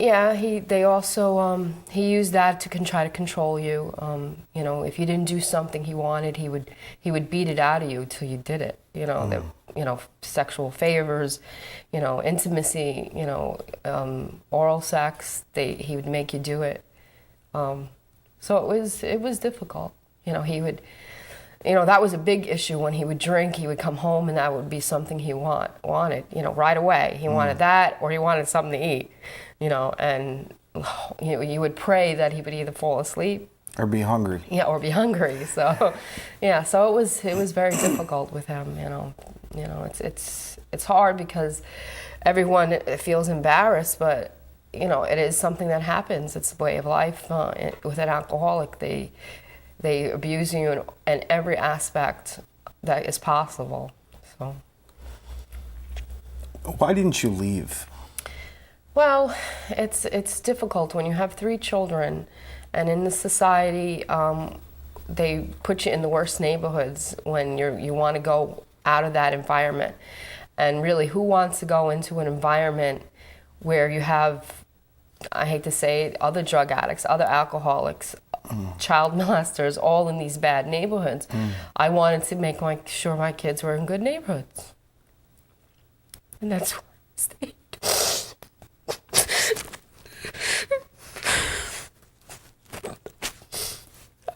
Yeah, they also he used that to try to control you. You know, if you didn't do something he wanted, he would beat it out of you till you did it. You know, sexual favors, you know, intimacy, you know, oral sex. He would make you do it. So it was difficult. You know, he would. You know, that was a big issue when he would drink. He would come home, and that would be something he wanted. You know, right away. He wanted that, or he wanted something to eat. You know, and you would pray that he would either fall asleep or be hungry. Yeah, or be hungry. So, yeah. So it was very difficult with him. You know, it's hard because everyone feels embarrassed, but you know, it is something that happens. It's a way of life. With an alcoholic, they abuse you in every aspect that is possible. So. Why didn't you leave? Well, it's difficult when you have 3 children, and in the society, they put you in the worst neighborhoods when you want to go out of that environment. And really, who wants to go into an environment where you have, I hate to say it, other drug addicts, other alcoholics, child molesters, all in these bad neighborhoods? I wanted to make sure my kids were in good neighborhoods. And that's why I stayed.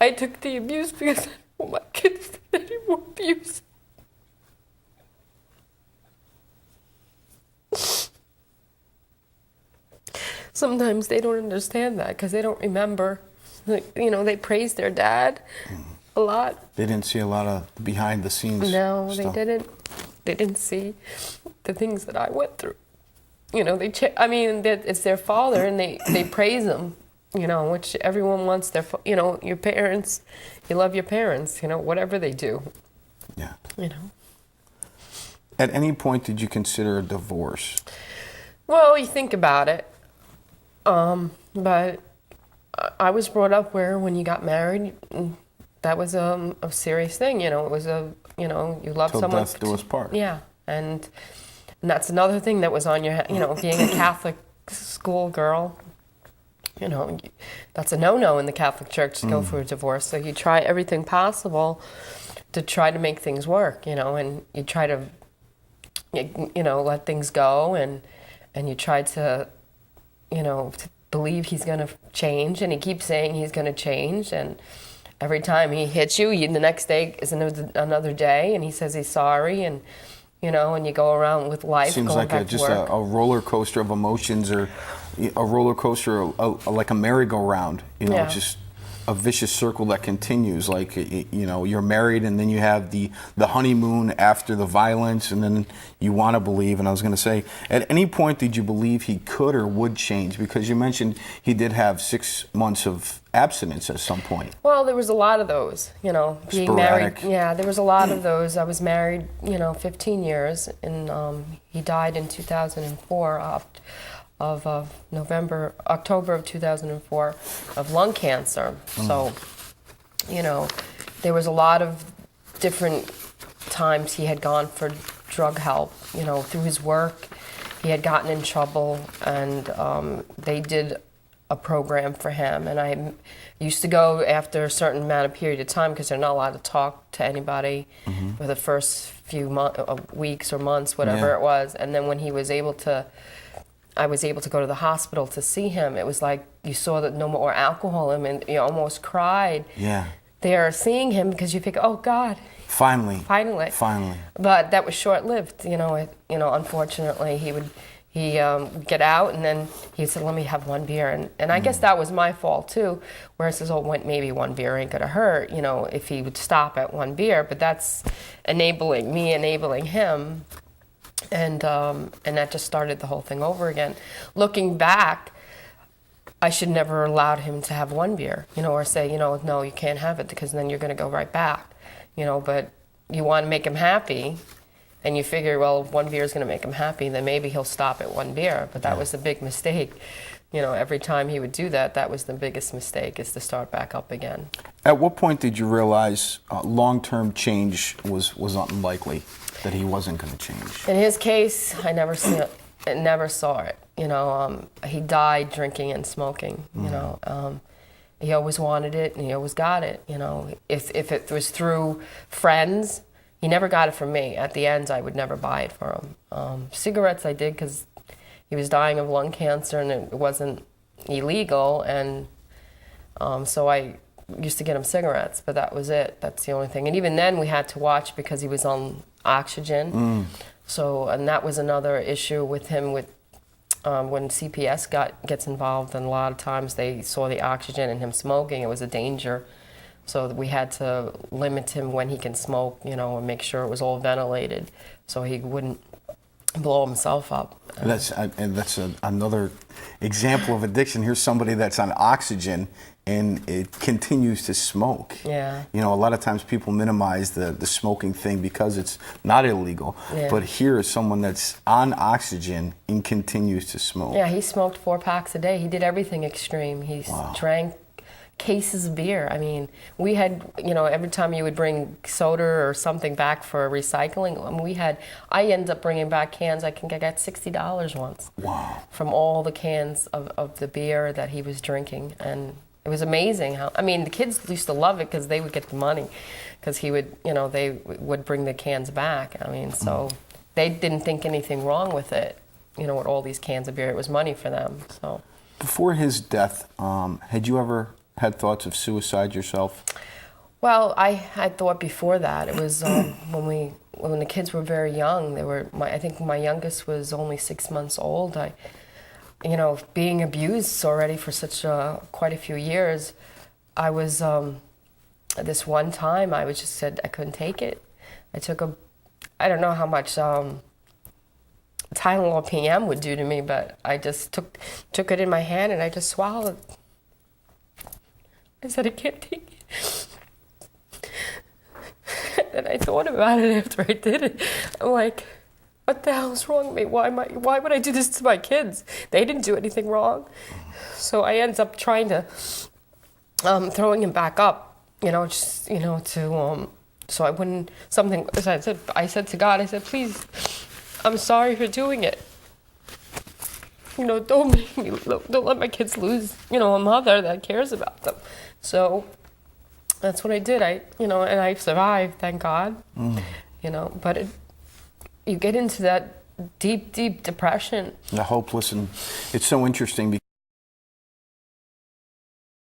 I took the abuse because I didn't want my kids to get any more abuse. Sometimes they don't understand that because they don't remember. You know, they praise their dad a lot. They didn't see a lot of behind the scenes No, stuff. they didn't. They didn't see the things that I went through. You know, it's their father, and they praise him. You know, which everyone wants you know, your parents, you love your parents, you know, whatever they do. Yeah. You know. At any point did you consider a divorce? Well, you think about it. But I was brought up where when you got married, that was a serious thing, you know. It was you know, you love someone. Till death do us part. Yeah. And that's another thing that was on your, you know, being a Catholic school girl. You know, that's a no-no in the Catholic Church to go through a divorce. So you try everything possible to try to make things work, you know, and you try to, you know, let things go, and you try to, you know, to believe he's going to change, and he keeps saying he's going to change, and every time he hits you, the next day is another day, and he says he's sorry, and you know, and you go around with life. Seems going like back just to work. a roller coaster of emotions, or a roller coaster, like a merry-go-round. You know, Yeah. just a vicious circle that continues. Like, you know, you're married, and then you have the honeymoon after the violence, and then you want to believe. And I was going to say, at any point did you believe he could or would change? Because you mentioned he did have 6 months of abstinence at some point. Well, there was a lot of those, you know, being Sporadic. married. Yeah, there was a lot of those. I was married, you know, 15 years, and he died in 2004 of October of 2004 of lung cancer. So, you know, there was a lot of different times he had gone for drug help, you know, through his work. He had gotten in trouble, and they did a program for him, and I used to go after a certain amount of period of time because they're not allowed to talk to anybody for the first few weeks or months, whatever it was. And then when I was able to go to the hospital to see him, it was like you saw that no more alcohol in him, and you almost cried. Yeah. They're seeing him because you think, oh God, Finally. finally. But that was short-lived, you know. Unfortunately, he'd get out, and then he said, let me have one beer. And I guess that was my fault, too, where it says, oh, maybe one beer ain't going to hurt, you know, if he would stop at one beer. But that's enabling him. And that just started the whole thing over again. Looking back, I should never allowed him to have one beer, you know, or say, you know, no, you can't have it because then you're going to go right back, you know. But you want to make him happy, and you figure, well, if one beer is going to make him happy, then maybe he'll stop at one beer. But that was the big mistake. You know, every time he would do that, that was the biggest mistake, is to start back up again. At what point did you realize long-term change was unlikely, that he wasn't going to change? In his case, I never never saw it. You know, he died drinking and smoking. You know, he always wanted it and he always got it. You know, if it was through friends, he never got it from me. At the end, I would never buy it for him. Cigarettes I did because he was dying of lung cancer and it wasn't illegal, and so I used to get him cigarettes, but that was it. That's the only thing. And even then we had to watch because he was on oxygen. So, and that was another issue with him with when CPS gets involved, and a lot of times they saw the oxygen and him smoking. It was a danger. So we had to limit him when he can smoke, you know, and make sure it was all ventilated so he wouldn't blow himself up. That's another example of addiction. Here's somebody that's on oxygen and it continues to smoke. Yeah. You know, a lot of times people minimize the smoking thing because it's not illegal. Yeah. But here is someone that's on oxygen and continues to smoke. Yeah, he smoked 4 packs a day. He did everything extreme. He drank cases of beer. I mean, we had, you know, every time you would bring soda or something back for recycling, I mean, I ended up bringing back cans. I got $60 once. Wow. From all the cans of the beer that he was drinking. And it was amazing how, I mean, the kids used to love it because they would get the money because he would, you know, they would bring the cans back. I mean, so they didn't think anything wrong with it, you know, with all these cans of beer. It was money for them, so. Before his death, had you ever had thoughts of suicide yourself? Well, I had thought before that. It was when the kids were very young. I think my youngest was only 6 months old. You know, being abused already for quite a few years, I was, this one time I was just said I couldn't take it. I took I don't know how much Tylenol PM would do to me, but I just took it in my hand and I just swallowed. I said, I can't take it. And I thought about it after I did it. I'm like, what the hell's wrong with me? Why would I do this to my kids? They didn't do anything wrong. So I ended up trying to, throwing him back up, you know, just, you know, to, so I wouldn't, I said to God, I said, please, I'm sorry for doing it. You know, don't let my kids lose, you know, a mother that cares about them. So that's what I did. And I survived, thank God. You know, but you get into that deep, deep depression. The hopeless, and it's so interesting because